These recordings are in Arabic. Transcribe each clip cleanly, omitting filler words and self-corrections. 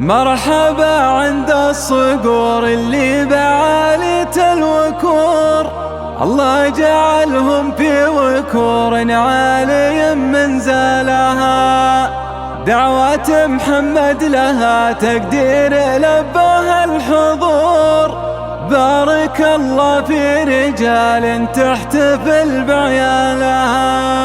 مرحبا عند الصقور اللي بعالية الوكور، الله جعلهم في وكور عالي منزلها. دعوة محمد لها تقدير لبها الحضور، بارك الله في رجال تحتفل بعيالها.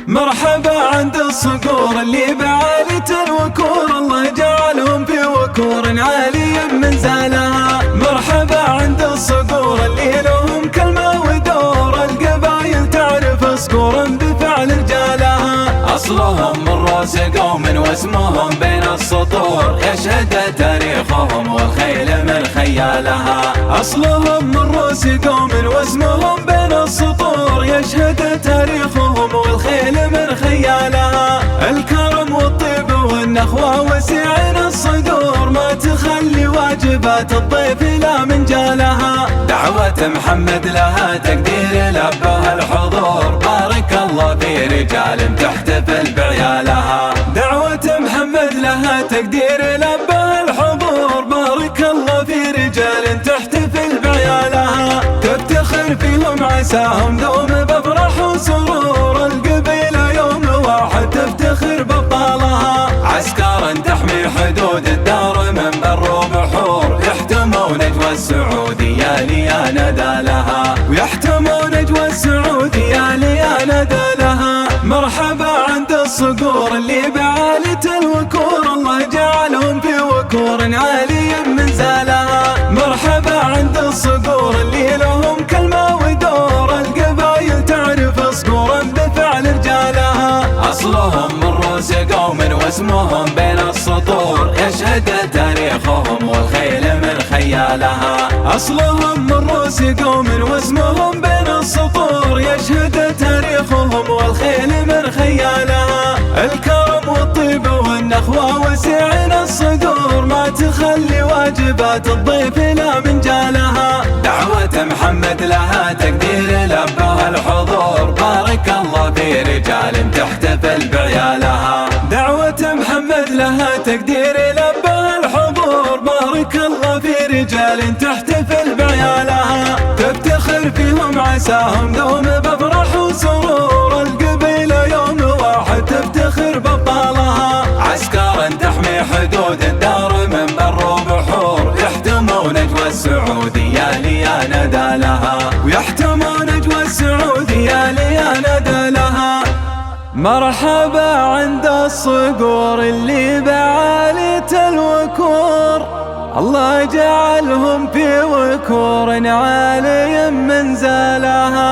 مرحبا عند الصقور اللي بعالية الوكور، الله جعلهم في وكور عالي منزلها. مرحبا عند الصقور اللي لهم كلمة ودور، القبايل تعرف صقور بفعل رجالها. أصلهم من رأس قوم واسمهم بين السطور، يشهد تاريخهم والخيل من خيالها. أصلهم من رأس قوم واسمهم بين السطور، يشهد تاريخهم والخيل من خيالها. الكرم والطيب والنخوة وسعين الصدور، ما تخلي واجبات الضيف لا من جالها. دعوة محمد لها تقدير لبها الحضور، بارك الله في رجال تحتفل بعيالها. دعوة محمد لها تقدير لبها الحضور، بارك الله في رجال تحتفل بعيالها. تفتخر فيهم عساهم دوم بفرح وسرور، القبيلة يوم واحد تفتخر بابطالها. عسكرا تحمي حدود الدار من بر وبحور، يحتمون نجوى السعودية ليا ندى لها، ويحتمون نجوى السعودية ليا ندى لها. مرحبا عند الصقور اللي بعالية الوكور، الله جعلهم في وكور عالي منزلها. مرحبا عند الصقور اللي لهم كلمة ودور، القبايل تعرف صقور بفعل رجالها. أصلهم من رؤوس قوم واسمهم بين السطور، يشهد تاريخهم والخيل من خيالها. أصلهم من رؤوس قوم واسمهم بين السطور، يشهد تاريخهم والخيل من خيالها. الكرم والطيب والنخوة وسعين الصدور، ما تخلي واجبات الضيف لا من جالها. دعوة محمد لها تقدير لبها الحضور، بارك الله في رجال تحتفل بعيالها. دعوة محمد لها تقدير لبها الحضور، بارك الله في رجال تحتفل بعيالها. تفتخر فيهم عساهم دوم بفرح وسرور، القبيلة يوم واحد تفتخر بابطالها. عسكرا تحمي حدود الدار من بر وبحور، يحتمون نجوى السعودية ليا ندى لها، ويحتمون نجوى السعودية ليا ندى لها. مرحبا عند الصقور اللي بعالية الوكور، الله جعلهم في وكور عالي منزلها.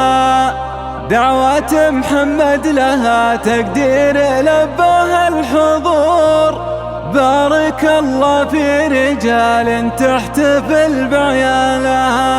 دعوة محمد لها تقدير لبها الحضور، بارك الله في رجال تحتفل بعيالها.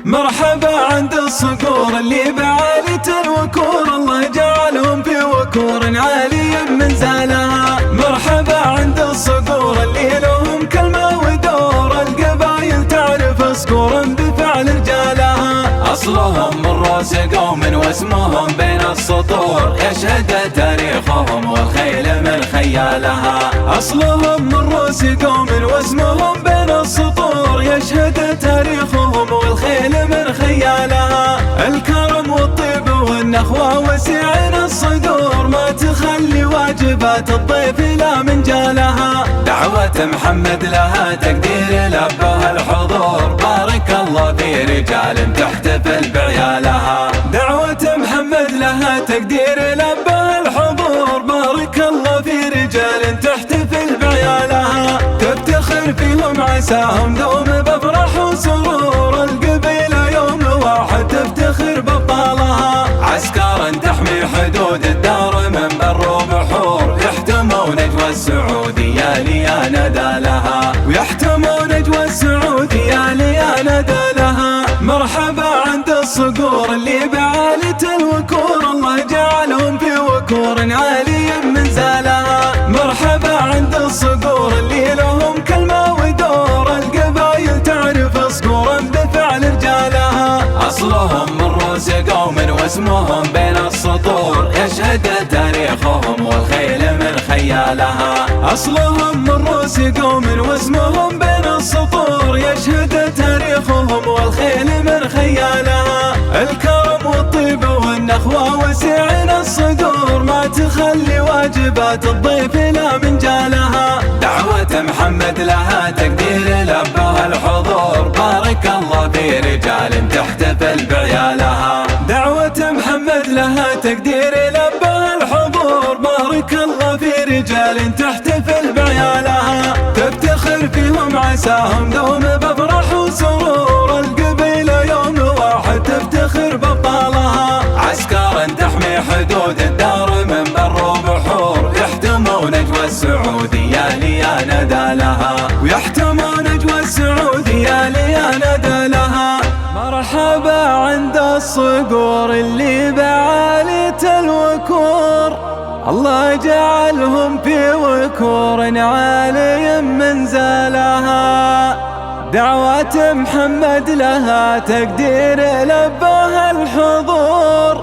مرحبا عند الصقور اللي بعالية الوكور، الله جعلهم في وكور عالي منزلها. مرحبا عند الصقور اللي لهم كلمة ودور، القبايل تعرف صقور بفعل رجالها. أصلهم من رأس قوم واسمهم بين السطور، يشهد تاريخهم والخيل من خيالها. أصلهم من رأس قوم واسمهم بين السطور، يشهد تاريخهم والخيل من خيالها. الكرم والطيب والنخوة وسعين الصدور، ما تخلي واجبات الضيف لا من جالها. دعوة محمد لها تقدير لبها الحضور، بارك الله في رجال تحتفل بعيالها. دعوة محمد لها تقدير لبها الحضور، بارك الله في رجال تحتفل بعيالها. تفتخر فيهم عساهم دوم بفرح وسرور، القبيلة يوم واحد تفتخر بابطالها. عسكرا تحمي حدود الدار من بر وبحور، يحتمون نجوى السعودية ليا ندى لها، ويحتمون نجوى السعودية ليا ندى لها. مرحبا عند الصقور اللي بعالية الوكور، الله جعلهم في وكور عالي منزلها. مرحبا عند الصقور اللي لهم كلمة ودور، القبايل تعرف صقور بفعل رجالها. أصلهم من رؤوس قوم واسمهم بين السطور، يشهد تاريخهم والخيل من خيالها. جالها. أصلهم من روس قوم واسمهم بين السطور يشهد تاريخهم والخيل من خيالها. الكرم والطيب والنخوة وسعين الصدور ما تخلي واجبات الضيف لا من جالها. دعوة محمد لها تقدير لبها الحضور بارك الله في رجال تحتفل بعيالها. دعوة محمد لها تقدير لبها الحضور بارك الله في رجال تحتفل بعيالها. تفتخر فيهم عساهم دوم بفرح وسرور القبيلة يوم واحد تفتخر بابطالها. عسكرا تحمي حدود الدار من بر وبحور يحتمون اجوى السعودية ليا ندالها. ويحتمون اجوى السعودية ليا ندالها. مرحبا عند الصقور اللي بعالية الوكور الله جعلهم في وكور عالي من زالها. دعوة محمد لها تقدير لبها الحضور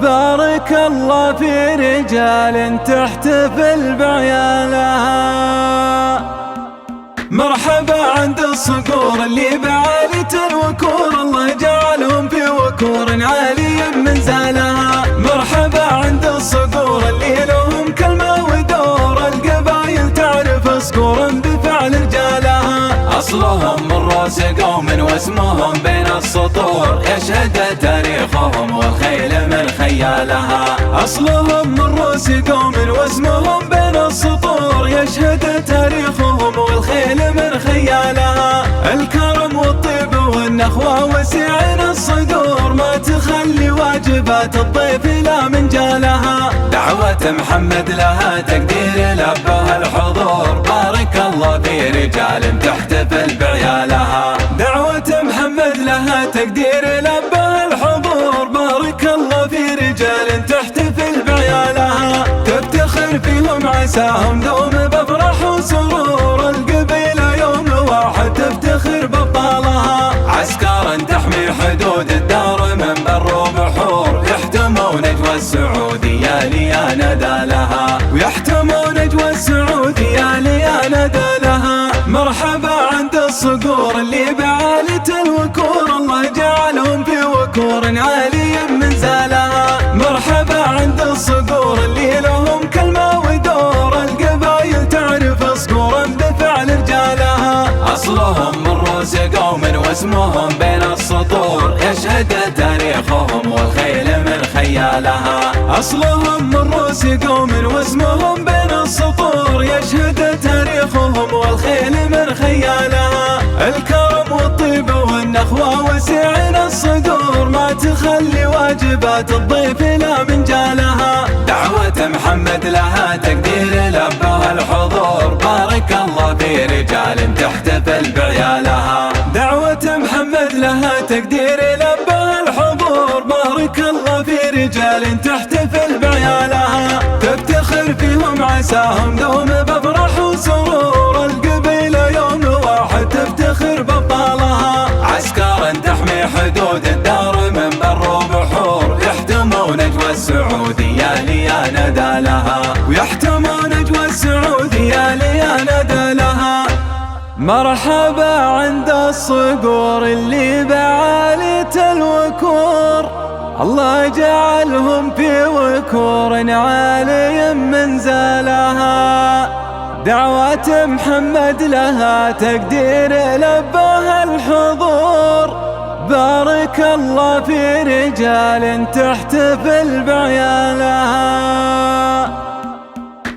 بارك الله في رجال تحتفل بعيالها. مرحبا عند الصقور اللي بعالية الوكور الله جعلهم في وكور عالي من زالها. مرحبا عند الصقور اللي لهم كلمة ودور القبايل تعرف صقور بفعل رجالها. أصلهم من روس قوم واسمهم بين السطور يشهد تاريخهم والخيل من خيالها. أصلهم من روس قوم واسمهم بين السطور يشهد تاريخهم والخيل من خيالها. الكرم والطيب والنخوة وسعين الصدور ما تخلي واجبات الضيف لا من جالها. دعوة محمد لها تقدير لبها الحضور بارك الله في رجال تحتفل بعيالها. دعوة محمد لها تقدير لبها الحضور بارك الله في رجال تحتفل بعيالها. تفتخر فيهم عساهم دوم بفرح وسرور القبيلة يوم واحد تفتخر بابطالها. عسكرا تحمي حدود الدار من بر وبحور يحتمون اجوى السعودية ليا ندالها. ويحتمون اجوى السعودية ليا ندالها. مرحبا عند الصقور اللي بعالية الوكور الله جعلهم في وكور عالي من زالها. مرحبا عند الصقور اللي لهم كلمة ودور القبايل تعرف صقورا بفعل رجالها. أصلهم من روس قوم واسمهم بين السطور يشهد تاريخهم والخيل من خيالها. أصلهم من روس قوم واسمهم بين السطور يشهد تاريخهم والخيل من خيالها. الكرم والطيب والنخوة وسعين الصدور ما تخلي واجبات الضيف لا من جالها. دعوة محمد لها تقدير لبها الحضور بارك الله في رجال تحتفل بعيالها. دعوة محمد لها تقدير لبها الحضور بارك الله في رجال تحتفل بعيالها. تفتخر فيهم عساهم دوم بفرح وسرور القبيلة يوم واحد تفتخر بابطالها. عسكرا تحمي حدود الدار من بر وبحور يحتمون اجوى السعودية ليا ندالها. ويحتمون اجوى السعودية ليا ندالها. مرحبا عند الصقور اللي بعالية الوكور الله جعلهم في وكور عالي من زالها. دعوة محمد لها تقدير لبها الحضور بارك الله في رجال تحتفل بعيالها.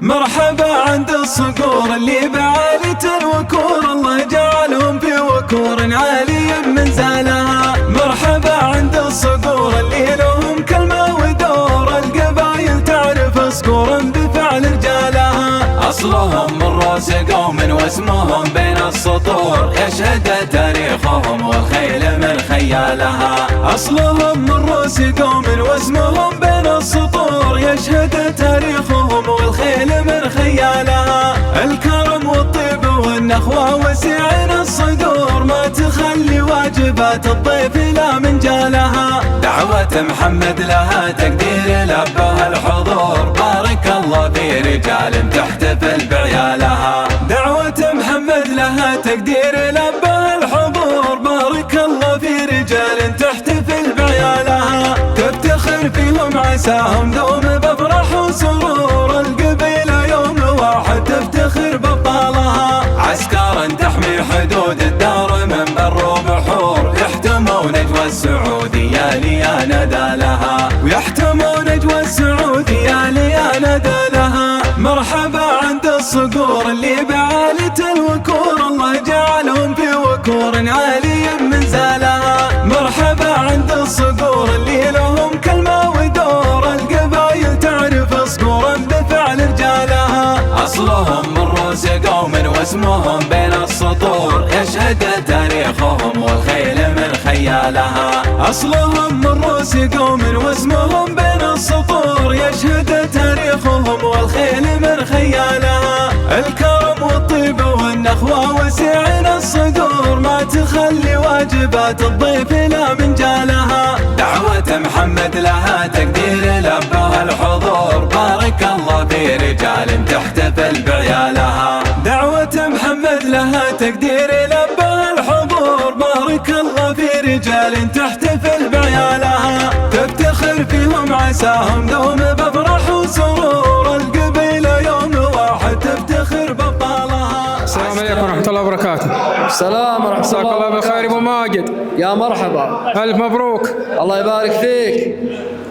مرحبا عند الصقور اللي بعالية الوكور الله جعلهم في وكور عالي من زالها. مرحبا عند الصقور اللي لهم كلمة ودور القبايل تعرف صقورا بفعل رجالها. أصلهم من روس قوم واسمهم بين السطور يشهد تاريخهم والخيل من خيالها. أصلهم من روس قوم واسمهم بين السطور يشهد تاريخهم والخيل من خيالها. الكرم والطيب والنخوة وسعين الصدور ما تخلي واجبات الضيف لا من جالها. دعوة محمد لها تقدير لبها الحضور بارك الله في رجال تحتفل تحتفل بعيالها. دعوة محمد لها تقدير لبها الحضور، بارك الله في رجال تحتفل بعيالها. تفتخر فيهم عساهم دوم بفرح وسرور، القبيلة يوم واحد تفتخر بابطالها. عسكرا تحمي حدود الدار من بر وبحور، يحتمون نجوى السعودية ليا ندى لها، ويحتمون نجوى السعودية ليا ندى لها. مرحبا عند الصقور اللي بعالة الوكور، الله جعلهم في وكور عالي من زالها. مرحبا عند الصقور اللي لهم كلمة ودور، القبايل تعرف صقورا بفعل رجالها. أصلهم من روس قوم واسمهم بين السطور، يشهد تاريخهم والخيل من خيالها. أصلهم من روس قوم واسمهم بين السطور، يشهد تاريخهم والخيل من خيالها. الكرم والطيب والنخوة وسعين الصدور، ما تخلي واجبات الضيف لا من جالها. دعوة محمد لها تقدير لبها الحضور، بارك الله في رجال تحتفل بعيالها. دعوة محمد لها تقدير لبها الحضور، بارك الله في رجال تحتفل بعيالها. تفتخر فيهم عساهم دوم بفرح وسرور، القبيلة يوم واحد تفتخر بابطالها. السلام عليكم ورحمة الله وبركاته. السلام ورحمة الله. مساك الله بالخير ابو ماجد. يا مرحبا. الف مبروك. الله يبارك فيك.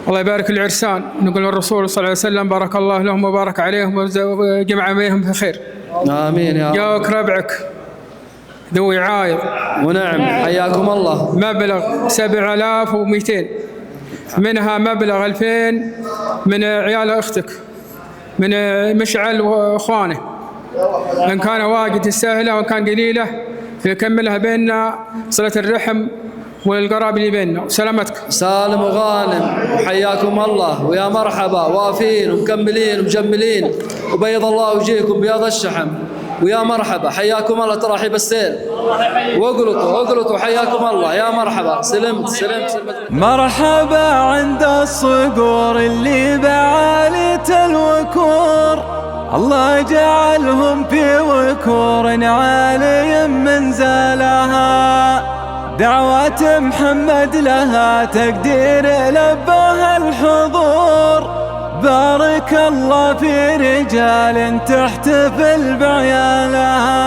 الله يبارك العرسان. نقول الرسول صلى الله عليه وسلم بارك الله لهم وبارك عليهم وجمع بينهم في خير. آمين يا رب. جاوك ربعك ذوي عايض ونعم، حياكم الله. مبلغ 7200، منها مبلغ 2000 من عيال اختك من مشعل واخوانه، ان كان واجد يستاهلها وان كان قليله يكملها بيننا صلة الرحم والقراب اللي بيننا. وسلامتك. سالم وغانم، وحياكم الله ويا مرحبا، وافين ومكملين ومجملين، وبيض الله وجيكم بياض الشحم. ويا مرحبا، حياكم الله ترحيب السيل. واقلطوا حياكم الله. يا مرحبا. سلمت. مرحبا عند الصقور اللي بعالة الوكور، الله جعلهم في وكور عالي من زالها. دعوة محمد لها تقدير لبها الحضور، بارك الله في رجال تحتفل بعيالها.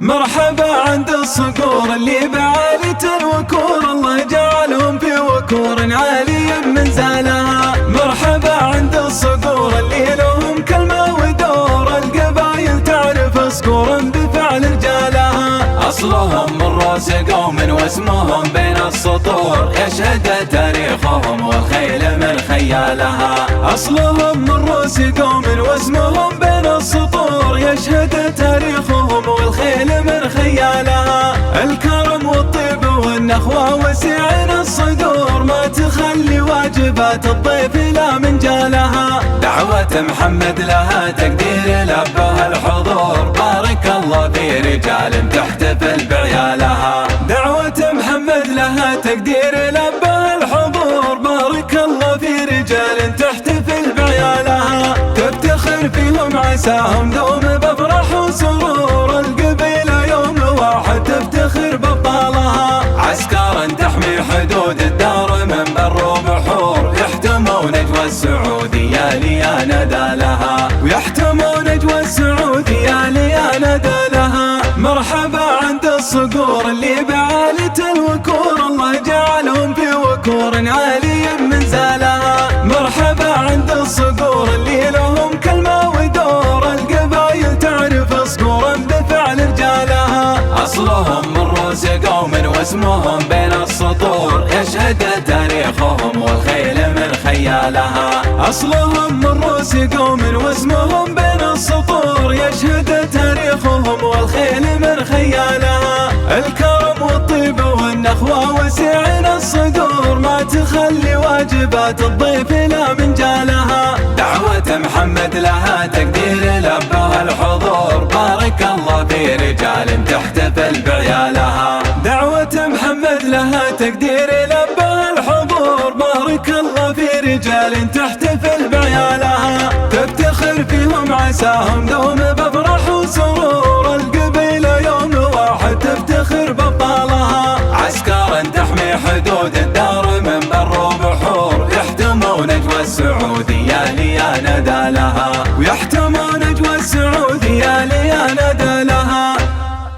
مرحبا عند الصقور اللي بعالة الوكور، الله جعلهم في وكور عالي من زالها. مرحبا عند الصقور اللي لهم كلمة ودور، القبايل تعرف صقورا بفعل رجالها. أصلهم من روس قوم واسمهم بين السطور، يشهد تاريخهم والخيل من خيالها. أصلهم من روس قوم واسمهم بين السطور، يشهد تاريخهم والخيل من خيالها. الكرم والطيب والنخوة وسعين الصدور، ما تخلي واجبات الضيف لا من جالها. دعوة محمد لها تقدير لبها الحضور، بارك الله في رجال تحتفل بعيالها. دعوة محمد لها تقدير لبها الحضور، بارك الله في رجال تحتفل بعيالها. تفتخر فيهم عساهم دوم بفرح وسرور، القبيلة يوم واحد تفتخر بابطالها. عسكرا تحمي حدود الدار من بر وبحور، يحتمون نجوى السعودية ليا ندى لها، ويحتمون نجوى السعودية ليا ندى لها. مرحبا عند الصقور اللي بعالة الوكور، الله جعلهم في وكور عالي من زالها. مرحبا عند الصقور اللي لهم كلمة ودور، القبايل تعرف صقورا بفعل رجالها. أصلهم من روس قوم واسمهم بين السطور، يشهد تاريخهم والخيل من خيالها. أصلهم من روس قوم واسمهم بين السطور، يشهد تاريخهم والخيل من خيالها. الكرم والطيب والنخوة وسعين الصدور، ما تخلي واجبات الضيف لا من جالها. دعوة محمد لها تقدير لبها الحضور، بارك الله في رجال تحتفل بعيالها. دعوة محمد لها تقدير لبها الحضور، بارك الله في رجال تحتفل بعيالها. تفتخر فيهم عساهم دوم بفرح وسرور، القبيلة يوم واحد تفتخر بابطالها، عسكر تحمي حدود الدار من بر وبحور، يحتمون اجوى السعودية ليا ندى لها، ويحتمون اجوى السعودية ليا ندى لها.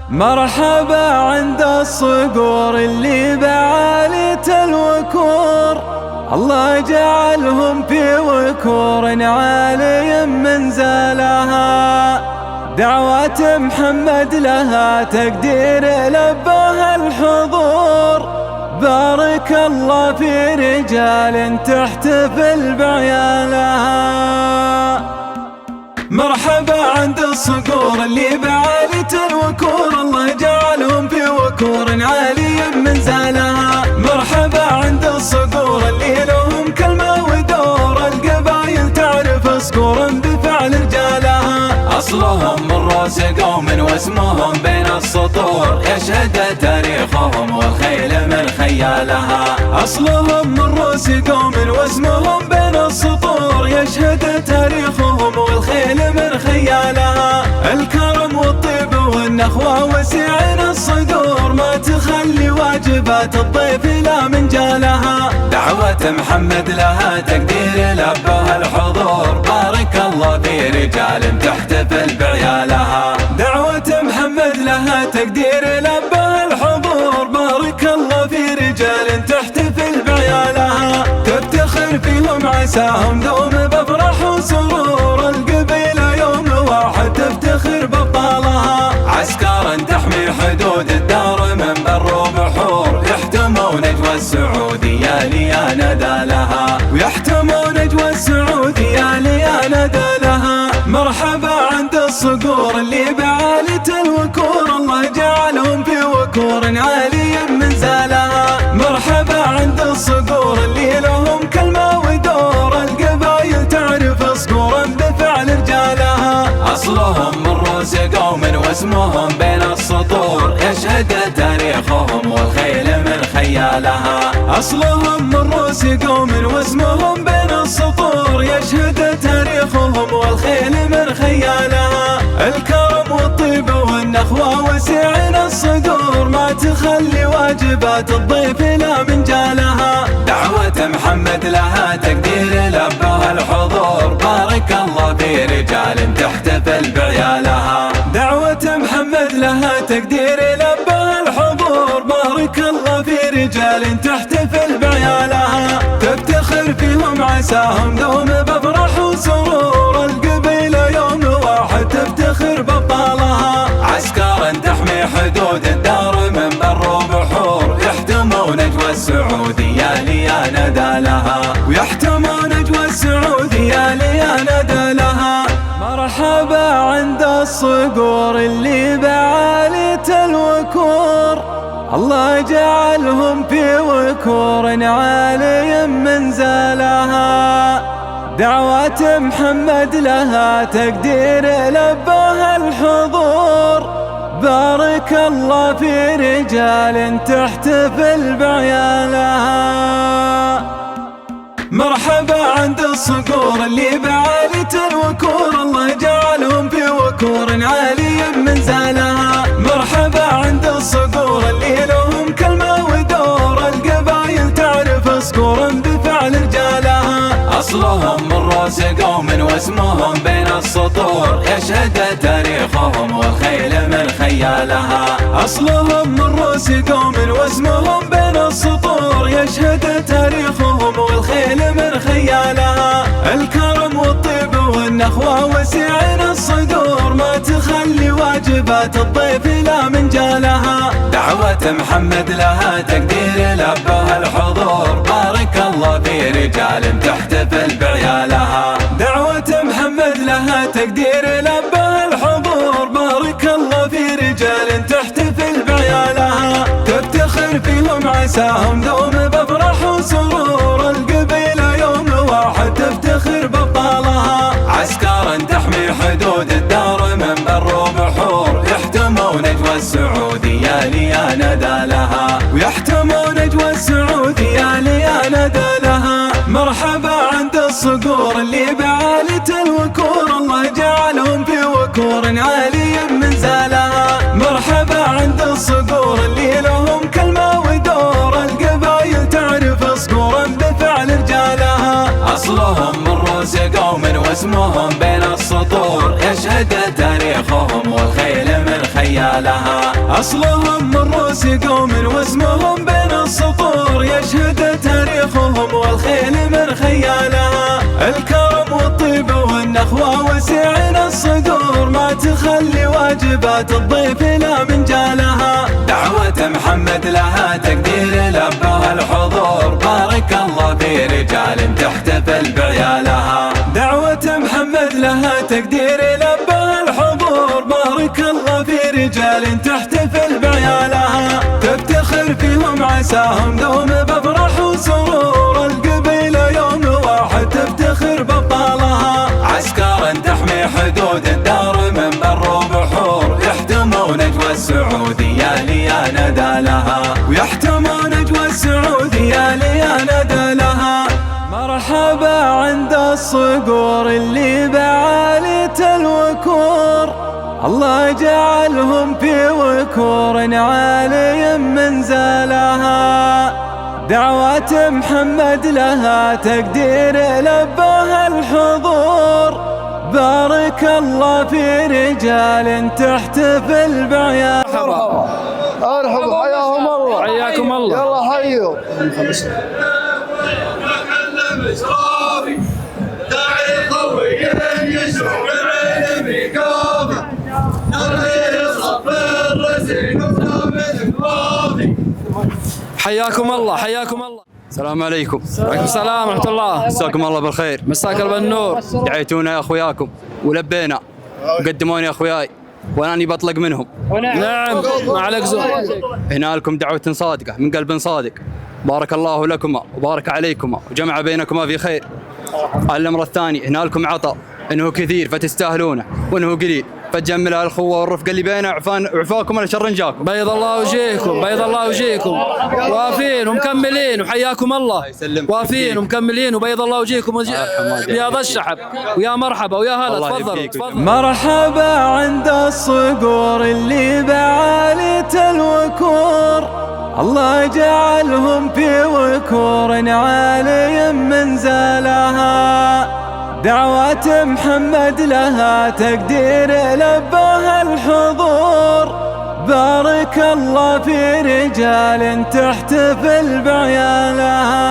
مرحبا عند الصقور اللي بعالية الوكور، الله جعلهم في وكور عالي منزلها، دعوة محمد لها تقدير لبها الحضور، بارك الله في رجال تحتفل بعيالها. مرحبا عند الصقور اللي بعالية الوكور، الله جعلهم في وكور عالي منزلها، مرحبا عند الصقور اللي لهم كلمة ودور، القبايل تعرف صقور بفعل رجالها، أصلهم من رؤوس قوم واسمهم بين السطور، يشهد تاريخهم والخيل من خيالها، أصلهم من رؤوس قوم واسمهم بين السطور، يشهد تاريخهم والخيل من خيالها، الكرم والطيب والنخوة وسعين الصدور، ما تخلي واجبات الضيف لا من جالها، دعوة محمد لها تقدير لبها الحضور، بارك الله في رجال تحتفل بعيالها، دعوة محمد لها تقدير لبها الحضور، بارك الله في رجال تحتفل بعيالها، تفتخر فيهم عساهم دوم بفرح وسرور، القبيلة يوم واحد تفتخر بابطالها، عسكر تحمي حدود الدار من بر وبحور، يحتمون اجوى السعودية ليا ندى لها، ويحتمون اجوى السعودية ليا ندى لها. مرحبا عند الصقور اللي بعالية الوكور، الله جعلهم في وكور عالي منزلها، مرحبا عند الصقور اللي لهم كلمة ودور، القبايل تعرف صقورا بفعل رجالها، أصلهم من رؤوس قوم واسمهم بين السطور، يشهد تاريخهم والخيل من خيالها، أصلهم من رؤوس قوم واسمهم بين السطور، يشهد تاريخهم والخيل من خيالها، الكرم والطيب والنخوة وسعين الصدور، ما تخلي واجبات الضيف لا من جالها، دعوة محمد لها تقدير لبها الحضور، بارك الله في رجال تحتفل بعيالها، دعوة محمد لها تقدير لبها الحضور، بارك الله في رجال تحتفل بعيالها، تفتخر فيهم عساهم دوم بفرح وسرور، القبيلة يوم واحد تفتخر بابطالها، عسكر تحمي حدود الدار من بر وبحور، يحتمون اجوى السعودية ليا ندى لها، ويحتمون اجوى السعودية ليا ندى لها. مرحبا عند الصقور اللي بعالية الوكور، الله جعلهم في وكور عالي منزلها، دعوة محمد لها تقدير لبها الحضور، بارك الله في رجال تحتفل بعيالها. مرحبا عند الصقور اللي بعالية الوكور، الله جعلهم في وكور عالي منزلها، مرحبا عند الصقور اللي لهم كلمة ودور، القبايل تعرف صقور بفعل رجالها، أصلهم من رؤوس قوم واسمهم بين السطور، يشهد تاريخهم والخيل من خيالها، أصلهم من رؤوس قوم واسمهم بين السطور، يشهد تاريخهم والخيل من خيالها، الكرم والطيب والنخوة وسعين الصدور، ما تخلي واجبات الضيف لا من جالها، دعوة محمد لها تقدير لبها الحضور، بارك الله في رجال تحتفل بعيالها، دعوة محمد لها تقدير لبها الحضور، بارك الله في رجال تحتفل بعيالها، تفتخر فيهم عساهم دوم بفرح وسرور، القبيلة يوم واحد تفتخر بابطالها، عسكر تحمي حدود الدار من بر وبحور، يحتمون اجوى السعودية ليا ندى لها، ويحتمون اجوى السعودية ليا ندى لها. مرحبا عند الصقور اللي بعالية الوكور، الله جعلهم وكور عالي منزلها. مرحبا عند الصقور اللي لهم كلمة ودور، القبايل تعرف صقورا بفعل رجالها. أصلهم من روس قوم واسمهم بين السطور، يشهد تاريخهم والخيل من خيالها. أصلهم من روس قوم واسمهم بين السطور، يشهد تاريخهم والخيل من خيالها. الكرم والطيب والنخوة وسعين الصدور، ما تخلي واجبات الضيف لا من جالها. دعوة محمد لها تقدير لبها الحضور، بارك الله في رجال تحتفل بعيالها. دعوة محمد لها تقدير لبها الحضور، بارك الله في رجال تحتفل بعيالها. تفتخر فيهم عساهم دوم بفرح وسرور، القبيلة يوم واحد تفتخر بابطالها. عسكرا تحمي حدود الدار من بر وبحور، يحتمون اجوى السعودية ليا ندى لها، ويحتمون اجوى السعودية ليا ندى لها. مرحبا عند الصقور اللي بعالية الوكور، الله جعلهم في وكور عالي منزلها. دعوة محمد لها تقدير لبها الحضور، بارك الله في رجال تحتفل بعيال. ارحبوا حياهم الله. حياكم الله. يلا حيوا. حياكم الله حياكم الله. السلام عليكم. وعليكم السلام ورحمة الله. مساكم الله بالخير. مساك الله بالنور. دعيتونا يا اخوياكم ولبينا وقدموني يا اخوياي وانا بطلق منهم. نعم ما عليك زور. هنا لكم دعوة صادقة من قلب صادق، بارك الله لكما وبارك عليكما وجمع بينكما في خير. الأمر الثاني، هنا لكم عطاء انه كثير فتستاهلونه، وانه قليل فتجملها الخوة والرفقة اللي بينه عفاكم ولا شر نجاكم. بيض الله وجيكم بيض الله وجيكم، وافين ومكملين وحياكم الله. وافين ومكملين وبيض الله وجيكم يا ذا الشحب، ويا مرحبا ويا هلا. تفضلوا. مرحبا عند الصقور اللي بعالية الوكور، الله جعلهم في وكور عالي منزلها. دعوة محمد لها تقدير لبها الحضور، بارك الله في رجال تحتفل بعيالها.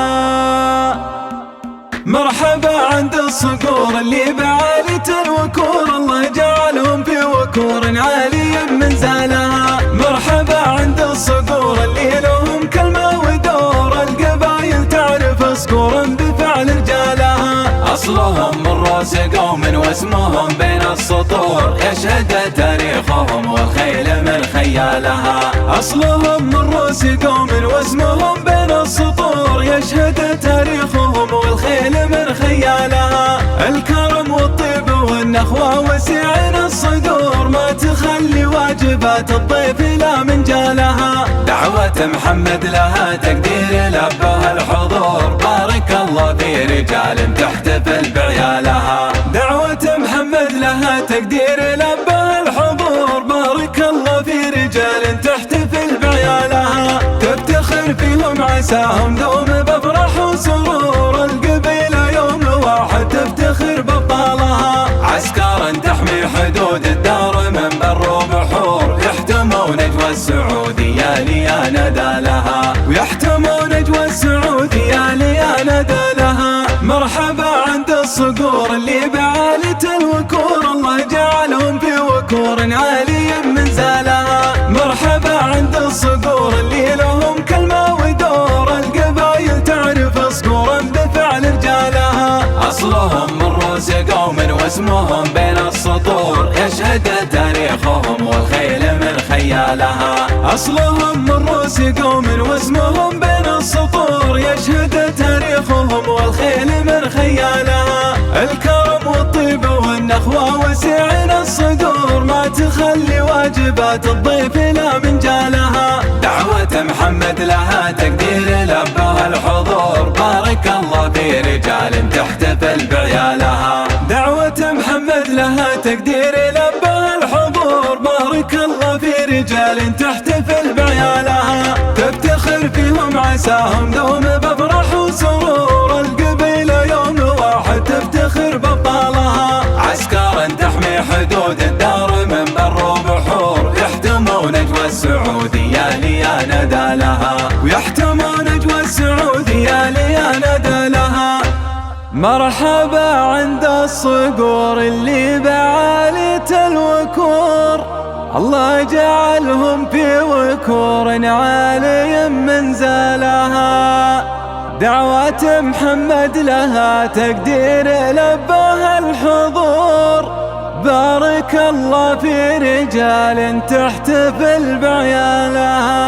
مرحبا عند الصقور اللي بعالية الوكور، الله جعلهم في وكور عالي منزلها. مرحبا عند الصقور اللي لهم كلمة ودور، القبايل تعرف صقورا بفعل رجالها. أصلهم من روس قوم واسمهم بين السطور، يشهد تاريخهم والخيل من خيالها. أصلهم من روس قوم واسمهم بين السطور، يشهد تاريخهم والخيل من خيالها. الكرم والطيب والنخوة وسعين الصدور، ما تخلي واجبات الضيف لا من جالها. دعوة محمد لها تقدير لبها الحضور، بارك الله في رجال تحتفل بعيالها. دعوة محمد لها تقدير لبها الحضور، بارك الله في رجال تحتفل بعيالها. تفتخر فيهم عساهم دوم بفرح وسرور، القبيلة يوم واحد تفتخر بابطالها. عسكرا تحمي حدود الدار من بر وبحور، يحتمون اجوى السعودية ليا ندى لها، ويحتمون اجوى السعودية ليا ندى لها. مرحبا عند الصقور اللي بعالية الوكور، الله جعلهم في وكور عالي منزلها. مرحبا عند الصقور اللي لهم كلمة ودور، القبايل تعرف صقورا بفعل رجالها. أصلهم من روس قوم واسمهم بين السطور، يشهد تاريخهم والخيل من خيالها. أصلهم من روس قوم واسمهم بين السطور، يشهد تاريخهم والخيل من خيالها. الكرم والطيب والنخوة وسعين الصدور، ما تخلي واجبات الضيف لا من جالها. دعوة محمد لها تقدير لبها الحضور، بارك الله في رجال تحتفل بعيالها. دعوة محمد لها تقدير لبها رجال تحتفل بعيالها، تفتخر فيهم عساهم دوم بفرح وسرور، القبيلة يوم واحد تفتخر بابطالها، عسكر تحمي حدود الدار من بر وبحور، يحتمون اجوى السعودية ليا ندى لها، ويحتمون اجوى السعودية ليا ندى لها. مرحبا عند الصقور اللي بعالية الوكور، الله جعلهم في وكور عالي منزلها، دعوة محمد لها تقدير لبها الحضور، بارك الله في رجال تحتفل بعيالها.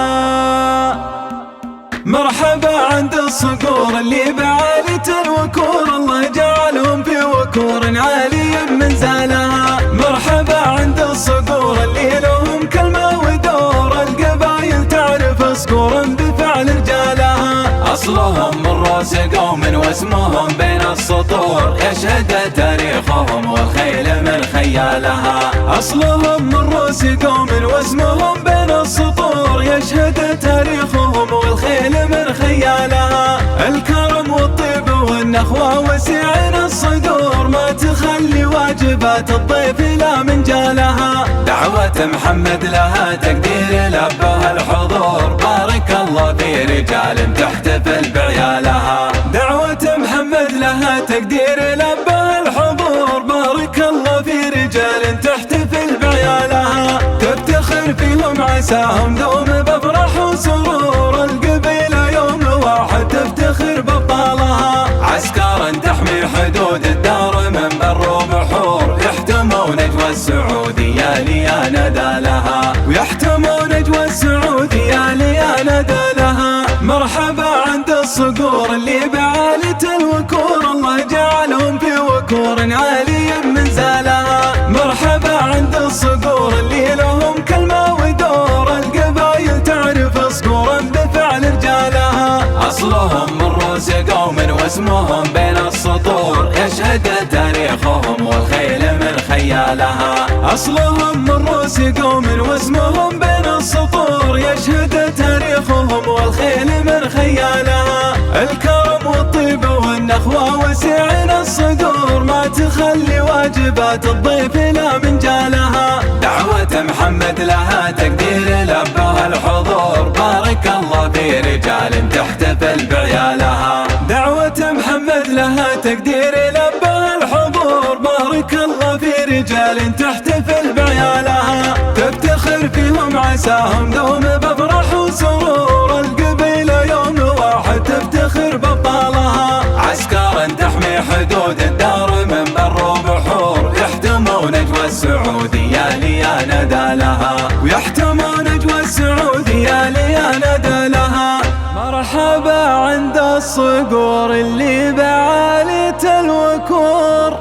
مرحبا عند الصقور اللي بعالية الوكور، الله جعلهم في وكور عالي منزلها، مرحبا عند الصقور اللي لهم كلمة ودور، القبايل تعرف صقور بفعل رجالها، أصلهم من رؤوس قوم واسمهم بين السطور، يشهد تاريخهم والخيل من خيالها، أصلهم من رؤوس قوم واسمهم بين السطور، يشهد تاريخهم والخيل من خيالها، الكرم والطيب والنخوة وسعين الصدور، ما تخلي واجبات الضيف لا من جالها، دعوة محمد لها تقدير لبها الحضور، بارك الله في رجال تحتفل بعيالها، دعوة محمد لها تقدير لبها الحضور، بارك الله في رجال تحتفل بعيالها، تفتخر فيهم عساهم دوم بفرح وسرور، القبيلة يوم واحد تفتخر بابطالها، عسكر تحمي حدود الدار من بر وبحور، يحتمون اجوى السعودية ليا ندى لها، ويحتمون اجوى السعودية ليا ندى لها. مرحبا عند الصقور اللي بعالية الوكور، الله جعلهم في وكور عالي منزلها، مرحبا عند الصقور اللي لهم كلمة ودور، القبايل تعرف صقور بفعل رجالها، أصلهم من رؤوس قوم واسمهم بين السطور، يشهد تاريخهم والخيل من خيالها، أصلهم من رؤوس قوم واسمهم بين السطور، يشهد تاريخهم والخيل من خيالها، الكرم والطيب والنخوة وسعين الصدور، ما تخلي واجبات الضيف لا من جالها، دعوة محمد لها تقدير لبها الحضور، بارك الله في رجال تحتفل بعيالها، دعوة محمد لها تقدير لبها الحضور، بارك الله في رجال تحتفل بعيالها، تفتخر فيهم عساهم دوم بفرح وسرور، القبيلة يوم واحد تفتخر بابطالها، عسكر تحمي حدود الدار من بر وبحور، يحتمون اجوى السعودية ليا ندى لها، ويحتمون اجوى السعودية ليا ندى لها. مرحبا عند الصقور اللي بعالية الوكور،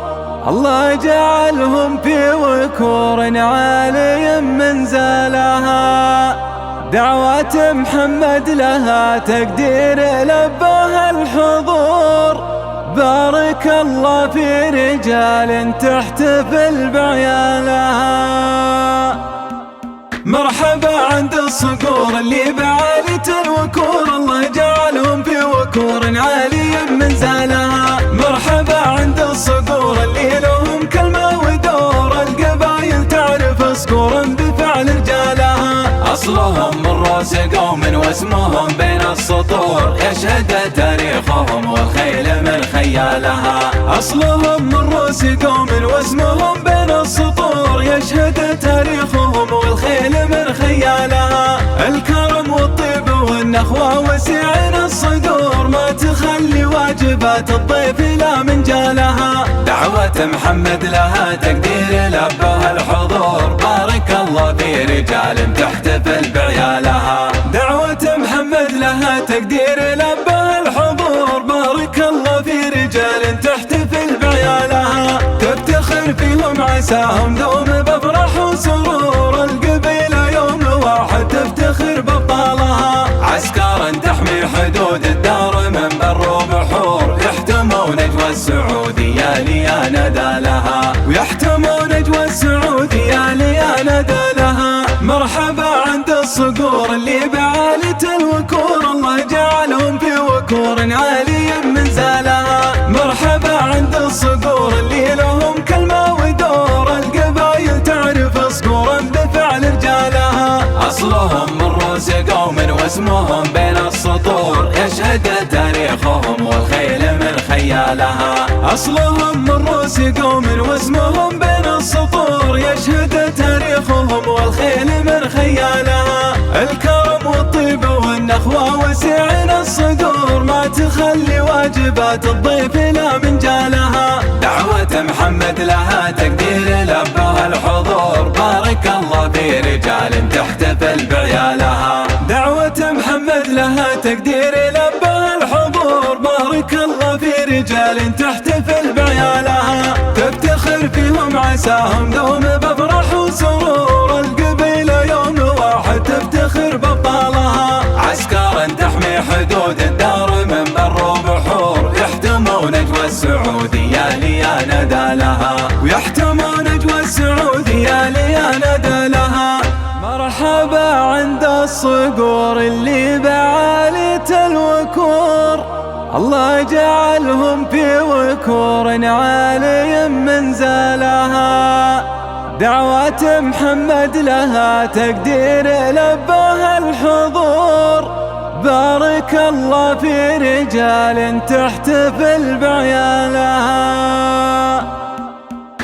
الله جعلهم في وكور عالي منزلها، دعوة محمد لها تقدير لبها الحضور، بارك الله في رجال تحتفل بعيالها. مرحبا عند الصقور اللي بعالية الوكور، الله جعلهم في وكور عالي منزلها، مرحبا عند الصقور اللي لهم كلمة ودور، القبايل تعرف صقور بفعل رجالها، أصلهم من رؤوس قوم واسمهم بين السطور، يشهد تاريخهم والخيل من خيالها، أصلهم من رؤوس قوم واسمهم بين السطور، يشهد تاريخهم والخيل من خيالها، الكرم والطيب والنخوة وسعين الصدور، ما تخلي واجبات الضيف لا من جالها، دعوة محمد لها تقدير لبها الحضور، بارك الله في رجال تحتفل بعيالها، دعوة محمد لها تقدير لبها الحضور، بارك الله في رجال تحتفل بعيالها، تفتخر فيهم عساهم دوم بفرح وسرور، القبيلة يوم واحد تفتخر بابطالها، عسكر تحمي حدود الدار من بر وبحور، يحتمون اجوى السعودية ليا ندى لها، ويحتمون اجوى السعودية ليا ندى لها. مرحبا عند بعالة الوكور الله جعلهم في وكور عالي من زالها. مرحبا عند الصقور اللي لهم كلمة ودور، القبايل تعرف صقورا بفعل رجالها. أصلهم من روس قوم واسمهم بين السطور، يشهد تاريخهم والخيل من خيالها. أصلهم من روس قوم واسمهم بين السطور، يشهد تاريخهم والخيل من خيالها. الكرم والطيب والنخوة وسعين الصدور، ما تخلي واجبات الضيف لا من جالها. دعوة محمد لها تقدير لبها الحضور، بارك الله في رجال تحتفل بعيالها. دعوة محمد لها تقدير لبها الحضور، بارك الله في رجال تحتفل بعيالها. تفتخر فيهم عساهم دوم بفرح وسرور، القبيلة يوم واحد تفتخر بابطالها. عسكرا تحمي حدود الدار من بر وبحور، يحتمون نجوى السعودية ليا ندى لها، ويحتمون نجوى السعودية ليا ندى لها. مرحبا عند الصقور اللي بعالية الوكور، الله جعلهم في وكور عالي من زالها. دعوة محمد لها تقدير لبها الحضور، بارك الله في رجال تحتفل بعيالها.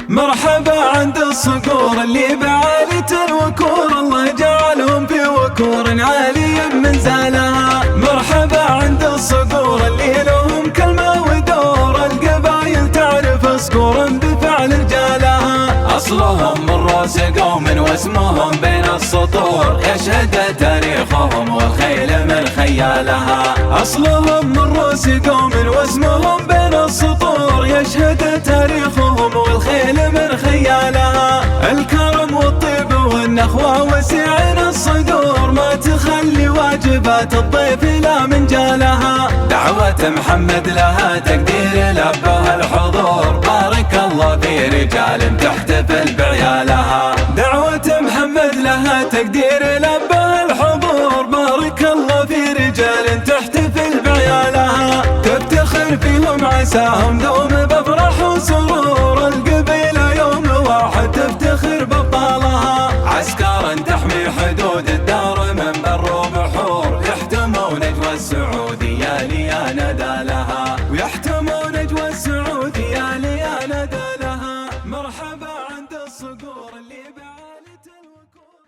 مرحبا عند الصقور اللي بعالية الوكور، الله جعلهم في وكور عالي من زالها. مرحبا عند الصقور اللي لهم كلمة ودور، القبايل تعرف صقورا بفعل رجالها. أصلهم من روس قوم واسمهم بين السطور، يشهد تاريخهم والخيل من خيالها. أصلهم من روس قوم واسمهم بين السطور، يشهد تاريخهم والخيل من خيالها. الكرم والطيب والنخوة وسعين الصدور، ما تخلي واجبات الضيف لا من جالها. دعوة محمد لها تقدير لبها الحضور، بارك الله في رجال تحتفل بعيالها. دعوة محمد لها تقدير لبها الحضور، بارك الله في رجال تحتفل بعيالها. تفتخر فيهم عساهم دوم بفرح وسرور، القبيلة يوم واحد تفتخر بابطالها. عسكرا تحمي حدود الدار من بر وبحور، يحتمون نجوى السعودية ليا ندى لها، ويحتمون نجوى السعودية ليا ندى لها. مرحبا عند الصقور اللي بعالية الوكور.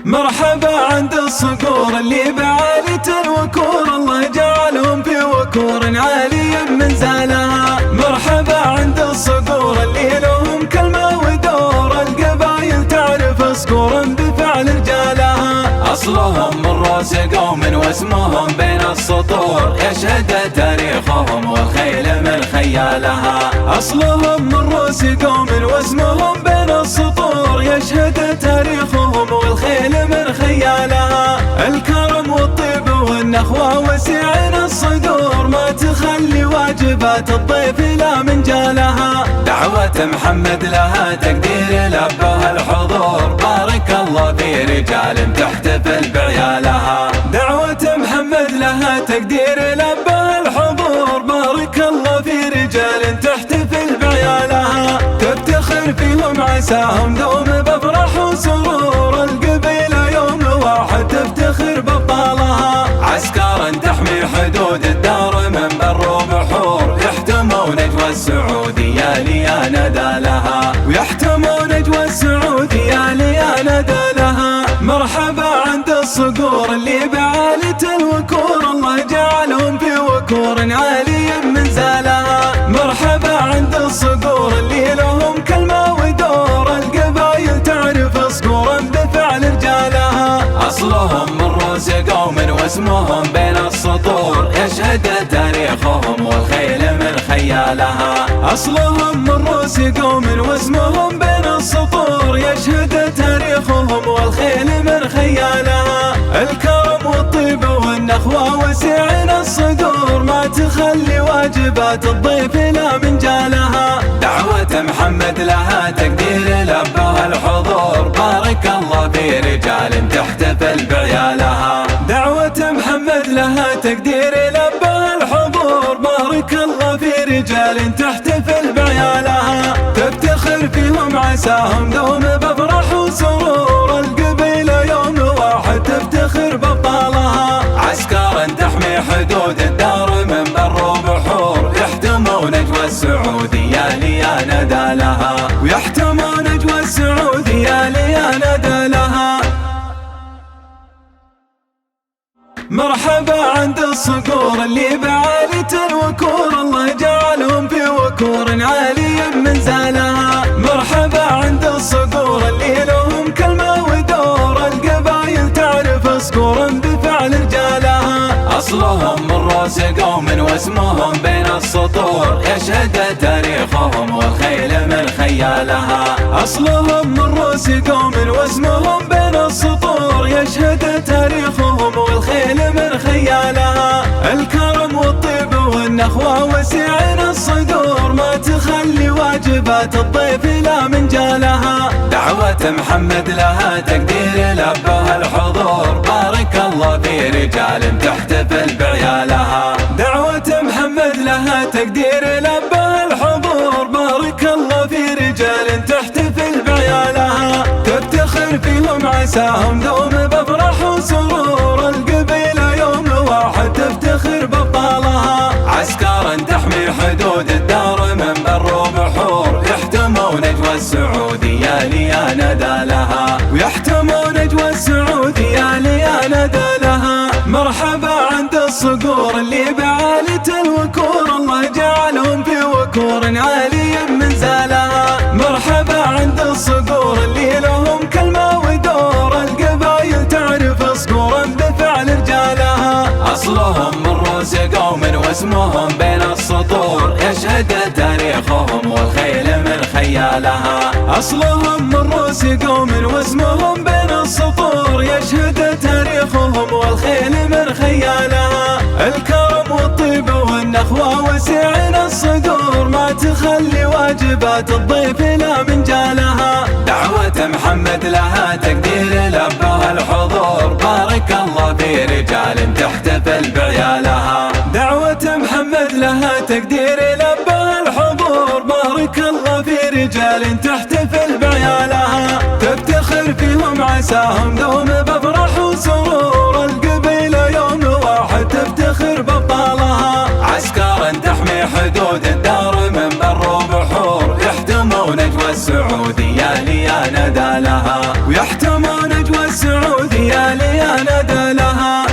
مرحبا عند الصقور اللي بعالية الوكور، الله جعلهم في وكور عالي من زالها. مرحبا عند الصقور اللي لهم كلمة ودور، القبايل تعرف صقورا بفعل رجالها. أصلهم من روس قوم واسمهم بين السطور، يشهد تاريخهم والخيل من خيالها. أصلهم من روس قوم واسمهم بين السطور، يشهد تاريخهم والخيل من خيالها. الكرم والطيب والنخوة وسعين الصدور، ما تخلي واجبات الضيف لا من جالها. دعوة محمد لها تقدير لبها الحضور، بارك الله في رجال تحتفل بعيالها. دعوة محمد لها تقدير لبها الحضور، بارك الله في رجال تحتفل بعيالها. تفتخر فيهم عساهم دوم بفرح وسرور، القبيلة يوم واحد تفتخر بابطالها. عسكرا تحمي حدود الدار من بر وبحور، يحتمون نجوى السعودية ليا ندى لها، ويحتمون نجوى السعودية ليا ندى لها. مرحبا عند الصقور اللي بعالية الوكور، الله جعلهم في وكور عالي من زالها. مرحبا عند الصقور اللي لهم كلمة ودور، القبايل تعرف صقورا بفعل رجالها. أصلهم من روس قوم واسمهم بين السطور، يشهد تاريخهم والخيل من خيالها. أصلهم من روس قوم واسمهم بين السطور، يشهد تاريخهم والخيل من خيالها. الكرم والطيب والنخوة وسعين الصدور، ما تخلي واجبات الضيف لا من جالها. دعوة محمد لها تقدير لبها الحضور، بارك الله في رجال تحتفل بعيالها. دعوة محمد لها تقدير لبها الحضور، بارك الله في رجال تحتفل بعيالها. تفتخر فيهم عساهم دوم بفرح وسرور، القبيلة يوم واحد تفتخر بابطالها. عسكر تحمي حدود الدار من بر وبحور، يحتمون اجوى السعودية ليا ندى لها، ويحتمون اجوى السعودية ليا ندى لها. مرحبا عند الصقور اللي بعالية الوكور، الله جعلهم في وكور عالي من زالها. مرحبا عند الصقور اللي لهم كلمة ودور، القبايل تعرف صقور بفعل رجالها. أصلهم من رأس قوم واسمهم بين السطور، يشهد تاريخهم والخيل من خيالها. أصلهم من رأس قوم واسمهم بين السطور، يشهد تاريخهم والخيل من خيالها. الكرم والطيب والنخوة وسعين الصدور، ما تخلي واجبات الضيف لا من جالها. دعوة محمد لها تقدير لبها الحضور، بارك الله في رجال تحتفل بعيالها. دعوة محمد لها تقدير لبها الحضور، بارك الله في رجال تحتفل بعيالها. تفتخر فيهم عساهم دوم بفرح وسرور، القبيلة يوم واحد تفتخر بابطالها. عسكر تحمي حدود الدار من بر وبحور، يحتمون اجوى السعودية ليا ندى لها، ويحتمون اجوى السعودية ليا ندى لها. مرحبا عند الصقور اللي بعالية الوكور، الله جعلهم في وكور عالي من زالها. مرحبا عند الصقور اللي لهم كلمة ودور، القبايل تعرف صقورا بفعل رجالها. أصلهم من رؤوس قوم واسمهم بين السطور، يشهد تاريخهم والخيل من خيالها. أصلهم من رؤوس قوم واسمهم بين السطور، يشهد تاريخهم والخيل من خيالها. الكرم والطيب والنخوة وسعين الصدور، ما تخلي واجبات الضيف لا من جالها. دعوة محمد لها تقدير لبها الحضور، بارك الله في رجال تحتفل بعيالها. دعوة محمد لها تقدير لبها الحضور، بارك الله في رجال تحتفل بعيالها. تفتخر فيهم عساهم دوم بفرح وسرور، القبيلة يوم واحد تفتخر بابطالها. عسكر تحمي حدود الدار من بر وبحور، يحتمون اجوى السعودية ليا ندى لها، ويحتمون اجوى السعودية ليا ندى لها.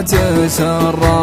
تسرى.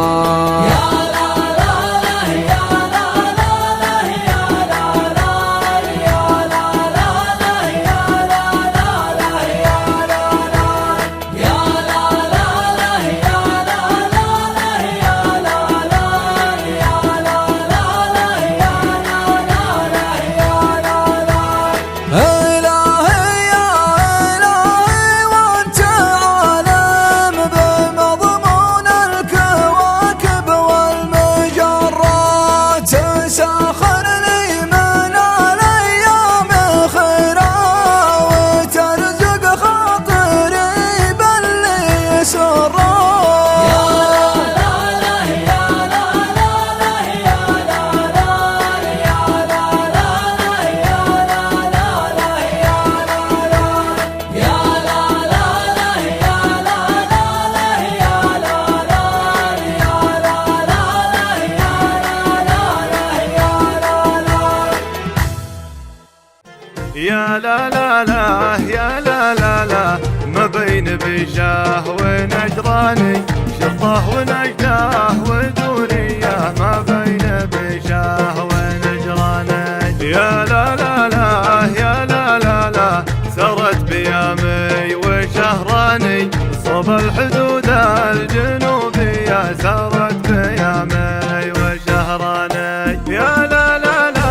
يا لا لا لا يا لا لا لا ما بين بشاه ونجراني شطاه ونجداه ودوريه ما بين بشاه ونجراني. يا لا لا لا يا لا لا لا سرت بيامي وشهراني صوب الحدود الجنوبية سرت بيامي وشهراني. يا لا لا لا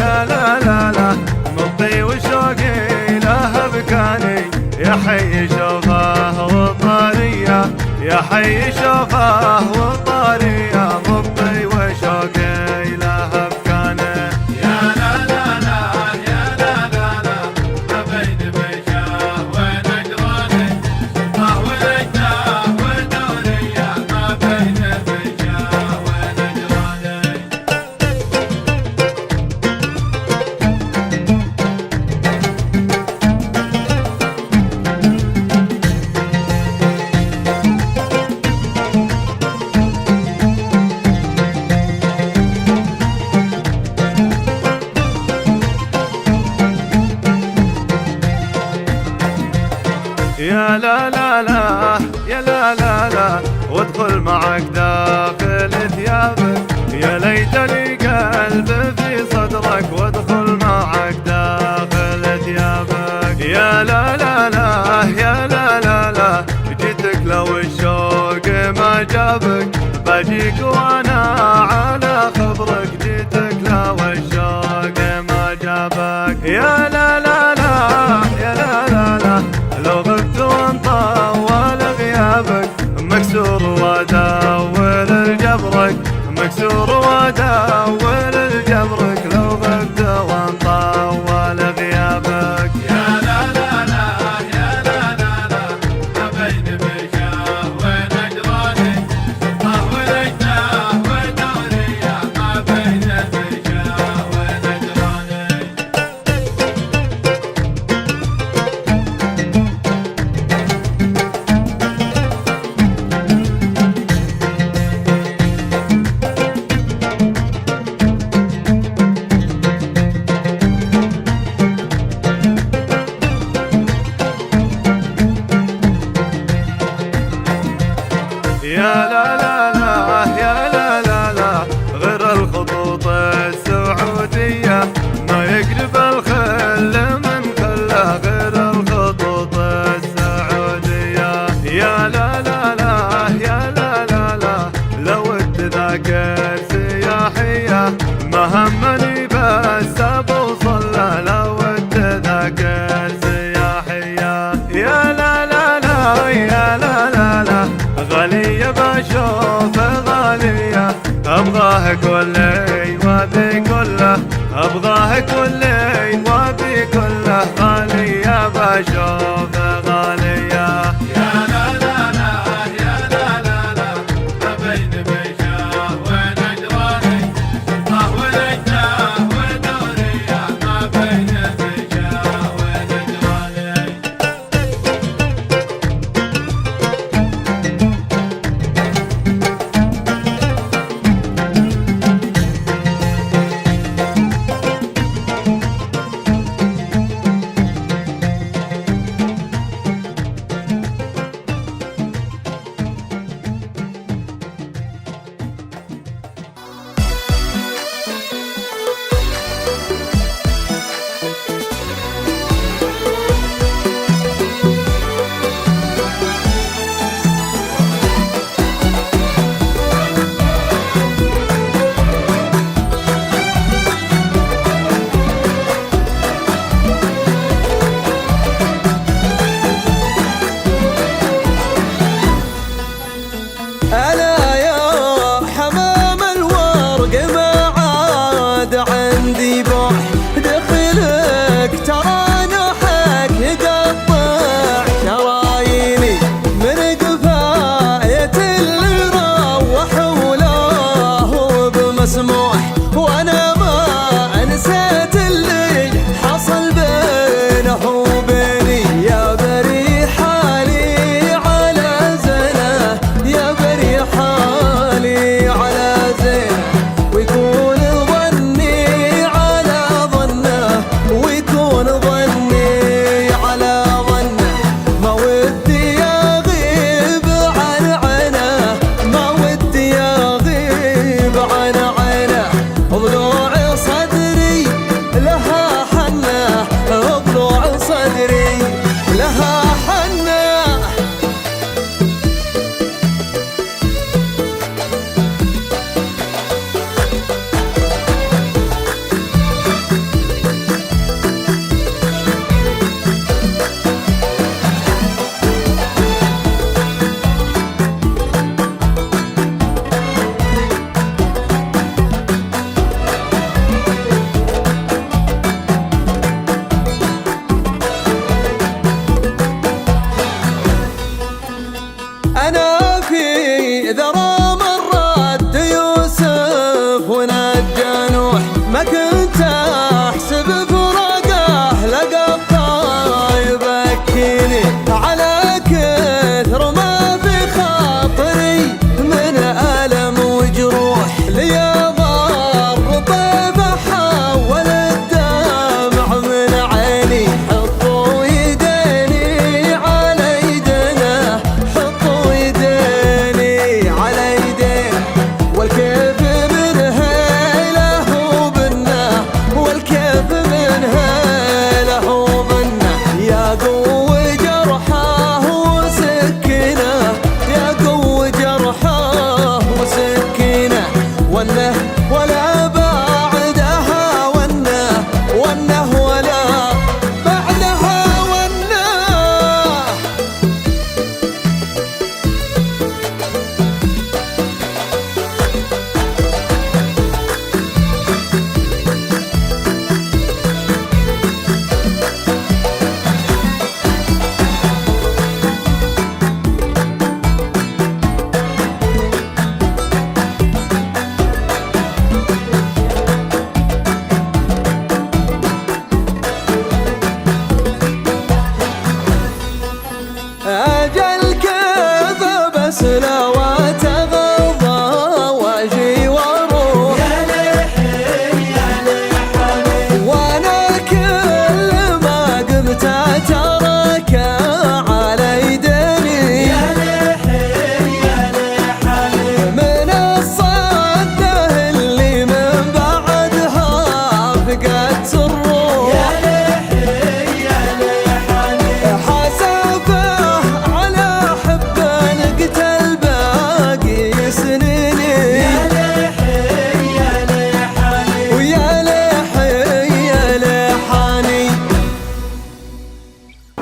يا لا لا لا مضي وشوقي له بكاني يا حي شوفه وطاريه يا حي شوفه وطاريه مضي وشوقي له بكاني. يا لا لا لا يا لا لا لا ما بين بشاه ونجراني شطاه ونجداه ودوريه ما بين بشاه ونجراني. يا لا لا لا يا لا لا لا وادخل معك داخل ثيابك يا ليت لي قلب في صدرك وادخل معك داخل ثيابك يا لا لا لا يا لا لا لا جيتك لو الشوق ما جابك بجيك وانا على خبرك جيتك لو الشوق ما جابك يا لا لا لا يا لا لا لا لو غبت وانطول غيابك مكسور وادور الجبرك مكسور وادور الجبرك لو غبت وانطول غيابك يا لا لا لا يا لا لا لا ما بين بشاه ونجراني ولجناه ودورية ما بين بشاه ونجراني يا لا لا لا يا لا لا لا غير الخطوط السعودية ما يقرب الخل من خله غير الخطوط السعودية يا لا لا لا يا لا لا لا لو التذاكر سياحية ما همني بس بوصل له لو التذاكر سياحية يا لا لا لا يا لا لا لا غالية بشوف غالية أبغاه كلي وابي كله أبغاه كلي وابي كله غالية بشوف غالية يا لا لا لا يا لا لا لا ما بين بشاه ونجراني ولجناه ودورية ما بين بشاه ونجراني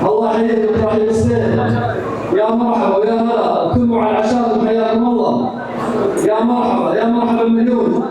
الله يحييكم ترحيب السيد. يا مرحبا ويا هلا، كلوا على عشاءكم حياكم الله. يا مرحبا يا مرحبا مليون.